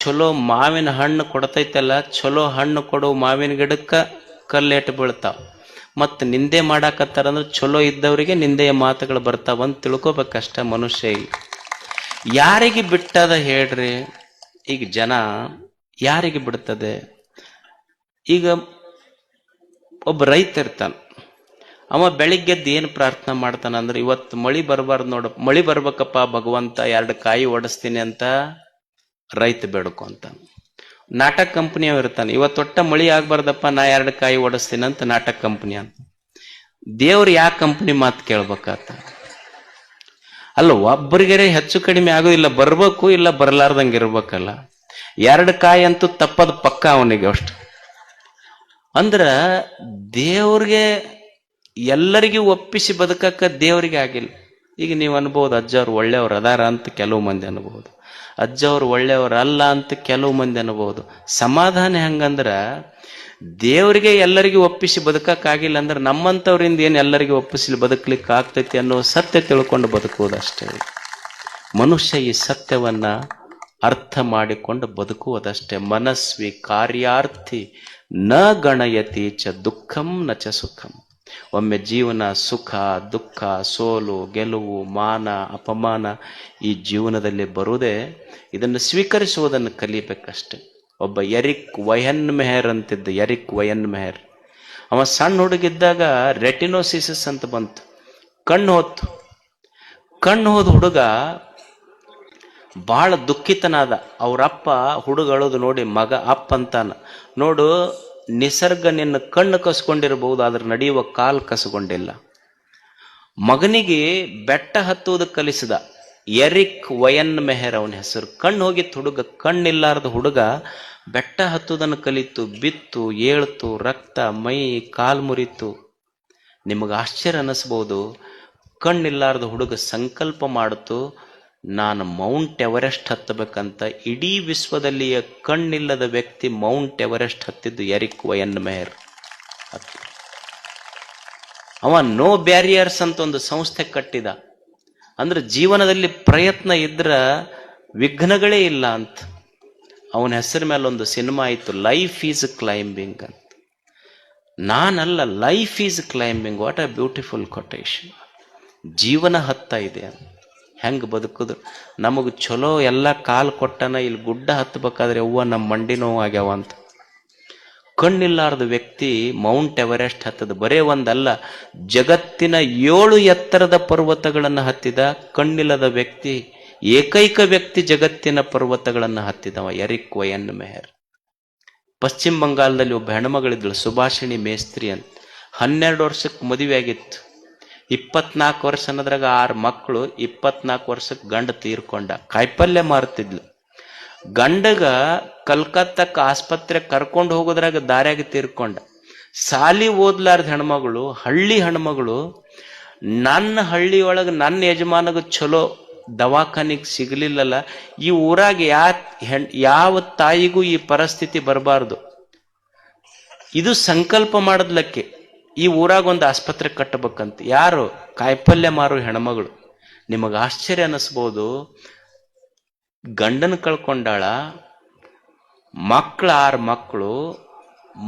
ಚಲೋ ಮಾವಿನ ಹಣ್ಣು ಕೊಡ್ತೈತಲ್ಲ, ಚಲೋ ಹಣ್ಣು ಕೊಡೋ ಮಾವಿನ ಗಿಡಕ್ಕ ಕಲ್ಲೆಟ್ಟು ಬೀಳ್ತಾವ. ಮತ್ತು ನಿಂದೆ ಮಾಡಾಕತ್ತಾರಂದ್ರೆ ಚಲೋ ಇದ್ದವರಿಗೆ ನಿಂದೆಯ ಮಾತುಗಳು ಬರ್ತಾವಂತ ತಿಳ್ಕೊಬೇಕಷ್ಟ ಮನುಷ್ಯ. ಯಾರಿಗೆ ಬಿಟ್ಟದ ಹೇಳ್ರಿ? ಈಗ ಜನ ಯಾರಿಗೆ ಬಿಡ್ತದೆ? ಈಗ ಒಬ್ಬ ರೈತ ಇರ್ತಾನ, ಅವ ಬೆಳಿಗ್ಗೆದ್ದು ಏನು ಪ್ರಾರ್ಥನೆ ಮಾಡ್ತಾನ ಅಂದ್ರೆ, ಇವತ್ತು ಮಳಿ ಬರಬಾರ್ದು ನೋಡ, ಮಳಿ ಬರ್ಬೇಕಪ್ಪ ಭಗವಂತ, 2 ಕಾಯಿ ಓಡಿಸ್ತೀನಿ ಅಂತ ರೈತ ಬೇಡ್ಕೊಂತ. ನಾಟಕ ಕಂಪನಿಯವ ಇರ್ತಾನೆ, ಇವತ್ತೊಟ್ಟ ಮಳಿ ಆಗ್ಬಾರ್ದಪ್ಪ, ನಾ 2 ಕಾಯಿ ಓಡಿಸ್ತೀನಿ ಅಂತ ನಾಟಕ ಕಂಪನಿ ಅಂತ. ದೇವ್ರು ಯಾವ ಕಂಪನಿ ಮಾತು ಕೇಳ್ಬೇಕಾತ? ಅಲ್ಲ, ಒಬ್ಬರಿಗೆ ಹೆಚ್ಚು ಕಡಿಮೆ ಆಗೋದಿಲ್ಲ, ಬರ್ಬೇಕು ಇಲ್ಲ ಬರ್ಲಾರ್ದಂಗೆ ಇರ್ಬೇಕಲ್ಲ. 2 ಕಾಯಿ ಅಂತೂ ತಪ್ಪದ ಪಕ್ಕ ಅವನಿಗೆ ಅಷ್ಟು. ಅಂದ್ರ ದೇವ್ರಿಗೆ ಎಲ್ಲರಿಗೂ ಒಪ್ಪಿಸಿ ಬದುಕಕ್ಕ ದೇವರಿಗೆ ಆಗಿಲ್ಲ. ಈಗ ನೀವು ಅನ್ಬೋದು ಅಜ್ಜವ್ರು ಒಳ್ಳೆಯವ್ರು ಅದಾರ ಅಂತ ಕೆಲವು ಮಂದಿ ಅನ್ಬೋದು, ಅಜ್ಜವ್ರು ಒಳ್ಳೆಯವ್ರು ಅಲ್ಲ ಅಂತ ಕೆಲವು ಮಂದಿ ಅನ್ಬೋದು. ಸಮಾಧಾನ ಹೆಂಗಂದ್ರ, ದೇವರಿಗೆ ಎಲ್ಲರಿಗೂ ಒಪ್ಪಿಸಿ ಬದುಕಕ್ಕಾಗಿಲ್ಲ ಅಂದ್ರೆ ನಮ್ಮಂಥವ್ರಿಂದ ಏನು ಎಲ್ಲರಿಗೂ ಒಪ್ಪಿಸಿ ಬದುಕಲಿಕ್ಕೆ ಆಗ್ತೈತಿ ಅನ್ನೋ ಸತ್ಯ ತಿಳ್ಕೊಂಡು ಬದುಕುವುದಷ್ಟೇ. ಮನುಷ್ಯ ಈ ಸತ್ಯವನ್ನ ಅರ್ಥ ಮಾಡಿಕೊಂಡು ಬದುಕುವುದಷ್ಟೇ. ಮನಸ್ವಿ ಕಾರ್ಯಾರ್ಥಿ ನ ಗಣಯತಿ ಚ ದುಃಖಂ ನ ಚ ಸುಖಂ. ಒಮ್ಮೆ ಜೀವನ ಸುಖ ದುಃಖ, ಸೋಲು ಗೆಲುವು, ಮಾನ ಅಪಮಾನ ಈ ಜೀವನದಲ್ಲಿ ಬರುವುದೇ ಇದನ್ನು ಸ್ವೀಕರಿಸುವುದನ್ನು ಕಲಿಬೇಕಷ್ಟೆ. ಒಬ್ಬ ಎರಿಕ್ ವಯನ್ ಮೆಹರ್ ಅಂತಿದ್ದ, ಎರಿಕ್ ವಯನ್ ಮೆಹರ್. ಅವ ಸಣ್ಣ ಹುಡುಗಿದ್ದಾಗ ರೆಟಿನೋಸಿಸಿಸ್ ಅಂತ ಬಂತು, ಕಣ್ಣು ಹೋದ ಹುಡುಗ ಬಹಳ ದುಃಖಿತನಾದ. ಅವರಪ್ಪ ಹುಡುಗಳದು ನೋಡಿ ಮಗ ಅಪ್ಪ ಅಂತಾನ, ನೋಡು ನಿಸರ್ಗ ನಿನ್ನ ಕಣ್ಣು ಕಸ್ಕೊಂಡಿರಬಹುದು, ಆದ್ರೆ ನಡೆಯುವ ಕಾಲು ಕಸ್ಕೊಂಡಿಲ್ಲ. ಮಗನಿಗೆ ಬೆಟ್ಟ ಹತ್ತುವುದು ಕಲಿಸಿದ. ಎರಿಕ್ ವಯನ್ ಮೆಹರ್ ಅವನ ಹೆಸರು. ಕಣ್ಣು ಹೋಗಿತ್ತು ಹುಡುಗ, ಕಣ್ಣಿಲ್ಲಾರ್ದ ಹುಡುಗ ಬೆಟ್ಟ ಹತ್ತುವುದನ್ನು ಕಲಿತು, ಬಿತ್ತು, ಏಳ್ತು, ರಕ್ತ ಮೈ ಕಾಲು ಮುರಿತು. ನಿಮಗೆ ಆಶ್ಚರ್ಯ ಅನ್ನಿಸ್ಬೋದು. ಕಣ್ಣಿಲ್ಲಾರ್ದ ಹುಡುಗ ಸಂಕಲ್ಪ ಮಾಡಿತು, ನಾನು ಮೌಂಟ್ ಎವರೆಸ್ಟ್ ಹತ್ತಬೇಕಂತ. ಇಡೀ ವಿಶ್ವದಲ್ಲಿಯ ಕಣ್ಣಿಲ್ಲದ ವ್ಯಕ್ತಿ ಮೌಂಟ್ ಎವರೆಸ್ಟ್ ಹತ್ತಿದ್ದು ಎರಿಕ್ ವಯನ್ ಮೆಹರ್. ಅವ ನೋ ಬ್ಯಾರಿಯರ್ಸ್ ಅಂತ ಒಂದು ಸಂಸ್ಥೆ ಕಟ್ಟಿದ. ಅಂದ್ರೆ ಜೀವನದಲ್ಲಿ ಪ್ರಯತ್ನ ಇದ್ರ ವಿಘ್ನಗಳೇ ಇಲ್ಲ ಅಂತ. ಅವನ ಹೆಸರ ಮೇಲೆ ಒಂದು ಸಿನಿಮಾ ಆಯಿತು, ಲೈಫ್ ಈಸ್ ಕ್ಲೈಂಬಿಂಗ್ ಅಂತ. ನಾನಲ್ಲ, life is climbing. What a beautiful quotation. ಜೀವನ ಹತ್ತ ಇದೆ, ಹೆಂಗೆ ಬದುಕುದು. ನಮಗೆ ಚಲೋ ಎಲ್ಲ ಕಾಲು ಕೊಟ್ಟನ, ಇಲ್ಲಿ ಗುಡ್ಡ ಹತ್ತಬೇಕಾದ್ರೆ ಅವ್ವ ನಮ್ಮ ಮಂಡಿ ನೋವು ಆಗ್ಯಾವ ಅಂತ. ಕಣ್ಣಿಲ್ಲಾರ್ದ ವ್ಯಕ್ತಿ ಮೌಂಟ್ ಎವರೆಸ್ಟ್ ಹತ್ತದ. ಬರೇ ಒಂದಲ್ಲ, ಜಗತ್ತಿನ 7 ಎತ್ತರದ ಪರ್ವತಗಳನ್ನು ಹತ್ತಿದ. ಕಣ್ಣಿಲ್ಲದ ವ್ಯಕ್ತಿ, ಏಕೈಕ ವ್ಯಕ್ತಿ ಜಗತ್ತಿನ ಪರ್ವತಗಳನ್ನು ಹತ್ತಿದವ ಎರಿಕ್ ವಯನ್ ಮೆಹರ್. ಪಶ್ಚಿಮ ಬಂಗಾಳದಲ್ಲಿ ಒಬ್ಬ ಹೆಣ್ಮಗಳಿದ್ಳು, ಸುಭಾಷಿಣಿ ಮೇಸ್ತ್ರಿ ಅಂತ. 12 ವರ್ಷಕ್ಕೆ ಮದುವೆ ಆಗಿತ್ತು. 24 ವರ್ಷ ಅನ್ನೋದ್ರಾಗ 6 ಮಕ್ಕಳು. 24 ವರ್ಷಕ್ಕೆ ಗಂಡ ತೀರ್ಕೊಂಡ. ಕಾಯಿಪಲ್ಯ ಮಾರ್ತಿದ್ಲು. ಗಂಡಗ ಕಲ್ಕತ್ತಕ್ಕೆ ಆಸ್ಪತ್ರೆ ಕರ್ಕೊಂಡು ಹೋಗೋದ್ರಾಗ ದಾರ್ಯಾಗ ತೀರ್ಕೊಂಡ. ಸಾಲಿ ಓದ್ಲಾರ್ದ ಹೆಣ್ಮಗಳು, ಹಳ್ಳಿ ಹೆಣ್ಮಗಳು. ನನ್ನ ಹಳ್ಳಿಯೊಳಗೆ ನನ್ನ ಯಜಮಾನಗ ಚಲೋ ದವಾಖಾನಿಗೆ ಸಿಗಲಿಲ್ಲಲ್ಲ, ಈ ಊರಾಗ ಯಾವ ತಾಯಿಗೂ ಈ ಪರಿಸ್ಥಿತಿ ಬರಬಾರ್ದು. ಇದು ಸಂಕಲ್ಪ ಮಾಡದ್ಲಕ್ಕೆ, ಈ ಊರಾಗ ಒಂದು ಆಸ್ಪತ್ರೆ ಕಟ್ಟಬೇಕಂತ. ಯಾರು? ಕಾಯಿಪಲ್ಯ ಮಾರು ಹೆಣ್ಮಗಳು. ನಿಮಗೆ ಆಶ್ಚರ್ಯ ಅನ್ನಿಸ್ಬೋದು. ಗಂಡನ ಕಳ್ಕೊಂಡಾಳ, 6 ಮಕ್ಕಳು,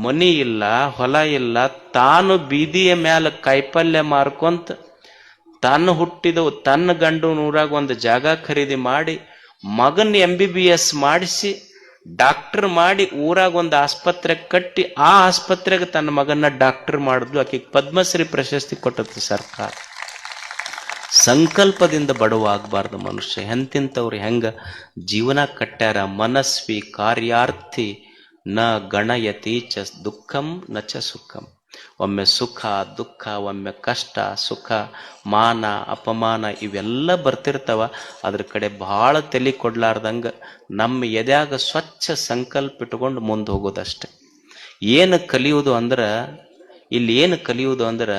ಮನಿ ಇಲ್ಲ, ಹೊಲ ಇಲ್ಲ. ತಾನು ಬೀದಿಯ ಮ್ಯಾಲ ಕಾಯಿಪಲ್ಯ ಮಾರ್ಕೊಂತ ತಾನು ಹುಟ್ಟಿದ ತನ್ನ ಗಂಡು ಊರಾಗ ಒಂದು ಜಾಗ ಖರೀದಿ ಮಾಡಿ, ಮಗನ್ MBBS ಮಾಡಿಸಿ, ಡಾಕ್ಟರ್ ಮಾಡಿ, ಊರಾಗ ಒಂದು ಆಸ್ಪತ್ರೆ ಕಟ್ಟಿ, ಆ ಆಸ್ಪತ್ರೆಗೆ ತನ್ನ ಮಗನ್ನ ಡಾಕ್ಟರ್ ಮಾಡಿದ್ಲು. ಆಕೆಗೆ ಪದ್ಮಶ್ರೀ ಪ್ರಶಸ್ತಿ ಕೊಟ್ಟದ್ದು ಸರ್ಕಾರ. ಸಂಕಲ್ಪದಿಂದ ಬಡವಾಗಬಾರ್ದು ಮನುಷ್ಯ. ಎಂತಿಂತವ್ರು ಹೆಂಗ ಜೀವನ ಕಟ್ಟ್ಯಾರ. ಮನಸ್ವಿ ಕಾರ್ಯಾರ್ಥಿ ನ ಗಣಯತಿ ಚ ದುಃಖಂ ನ ಚ ಸುಖಂ. ಒಮ್ಮೆ ಸುಖ ದುಃಖ, ಒಮ್ಮೆ ಕಷ್ಟ ಸುಖ, ಮಾನ ಅಪಮಾನ ಇವೆಲ್ಲ ಬರ್ತಿರ್ತಾವ. ಅದ್ರ ಕಡೆ ಬಹಳ ತಲೆ ಕೊಡ್ಲಾರ್ದಂಗ ನಮ್ಮ ಎದ್ಯಾಗ ಸ್ವಚ್ಛ ಸಂಕಲ್ಪ ಇಟ್ಕೊಂಡು ಮುಂದೆ ಹೋಗೋದಷ್ಟೆ. ಏನು ಕಲಿಯುವುದು ಅಂದ್ರೆ, ಇಲ್ಲಿ ಏನು ಕಲಿಯುವುದು ಅಂದ್ರೆ,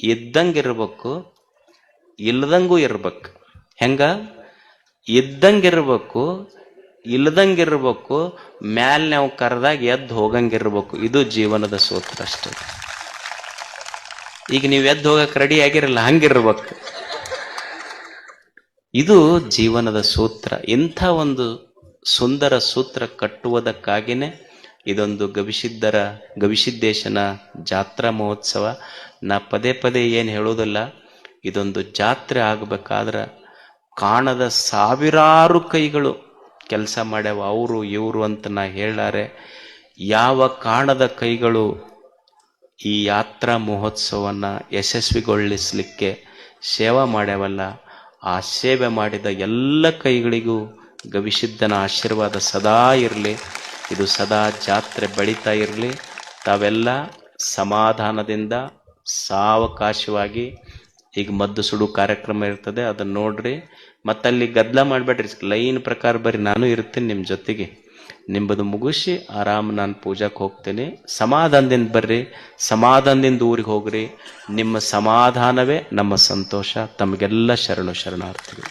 ಇದ್ದಂಗಿರ್ಬೇಕು, ಇಲ್ದಂಗೂ ಇರ್ಬೇಕು. ಹೆಂಗ? ಇದ್ದಂಗಿರ್ಬೇಕು, ಇಲ್ದಂಗಿರ್ಬೇಕು, ಮ್ಯಾಲ್ ನಾವು ಕರೆದಾಗ ಎದ್ದು ಹೋಗಂಗಿರ್ಬೇಕು. ಇದು ಜೀವನದ ಸೂತ್ರ ಅಷ್ಟೇ. ಈಗ ನೀವು ಎದ್ದು ಹೋಗಕ್ಕೆ ರೆಡಿ ಆಗಿರಲ್ಲ, ಹಂಗಿರ್ಬೇಕು. ಇದು ಜೀವನದ ಸೂತ್ರ. ಇಂಥ ಒಂದು ಸುಂದರ ಸೂತ್ರ ಕಟ್ಟುವುದಕ್ಕಾಗಿನೇ ಇದೊಂದು ಗವಿಸಿದ್ದೇಶನ ಜಾತ್ರಾ ಮಹೋತ್ಸವ. ನಾ ಪದೇ ಪದೇ ಏನು ಹೇಳೋದಿಲ್ಲ, ಇದೊಂದು ಜಾತ್ರೆ ಆಗಬೇಕಾದ್ರೆ ಕಾಣದ ಸಾವಿರಾರು ಕೈಗಳು ಕೆಲಸ ಮಾಡ್ಯಾವ, ಅವರು ಇವರು ಅಂತ ನಾ ಹೇಳಾರೆ. ಯಾವ ಕಾಣದ ಕೈಗಳು ಈ ಯಾತ್ರಾ ಮಹೋತ್ಸವವನ್ನು ಯಶಸ್ವಿಗೊಳಿಸಲಿಕ್ಕೆ ಸೇವಾ ಮಾಡ್ಯಾವಲ್ಲ, ಆ ಸೇವೆ ಮಾಡಿದ ಎಲ್ಲ ಕೈಗಳಿಗೂ ಗವಿಸಿದ್ಧನ ಆಶೀರ್ವಾದ ಸದಾ ಇರಲಿ. ಇದು ಸದಾ ಜಾತ್ರೆ ಬೆಳೀತಾ ಇರಲಿ. ತಾವೆಲ್ಲ ಸಮಾಧಾನದಿಂದ ಸಾವಕಾಶವಾಗಿ, ಈಗ ಮದ್ದು ಸುಡು ಕಾರ್ಯಕ್ರಮ ಇರ್ತದೆ, ಅದನ್ನು ನೋಡ್ರಿ. ಮತ್ತಲ್ಲಿ ಗದ್ದಲ ಮಾಡಬೇಡ್ರಿ, ಲೈನ್ ಪ್ರಕಾರ ಬರ್ರಿ, ನಾನು ಇರ್ತೀನಿ ನಿಮ್ಮ ಜೊತೆಗೆ. ನಿಮ್ಮದು ಮುಗಿಸಿ ಆರಾಮ್ ನಾನು ಪೂಜಾಕ್ಕೆ ಹೋಗ್ತೀನಿ. ಸಮಾಧಾನದಿಂದ ಬರ್ರಿ, ಸಮಾಧಾನದಿಂದ ಊರಿಗೆ ಹೋಗ್ರಿ. ನಿಮ್ಮ ಸಮಾಧಾನವೇ ನಮ್ಮ ಸಂತೋಷ. ತಮಗೆಲ್ಲ ಶರಣಾರ್ಥಿಗಳು.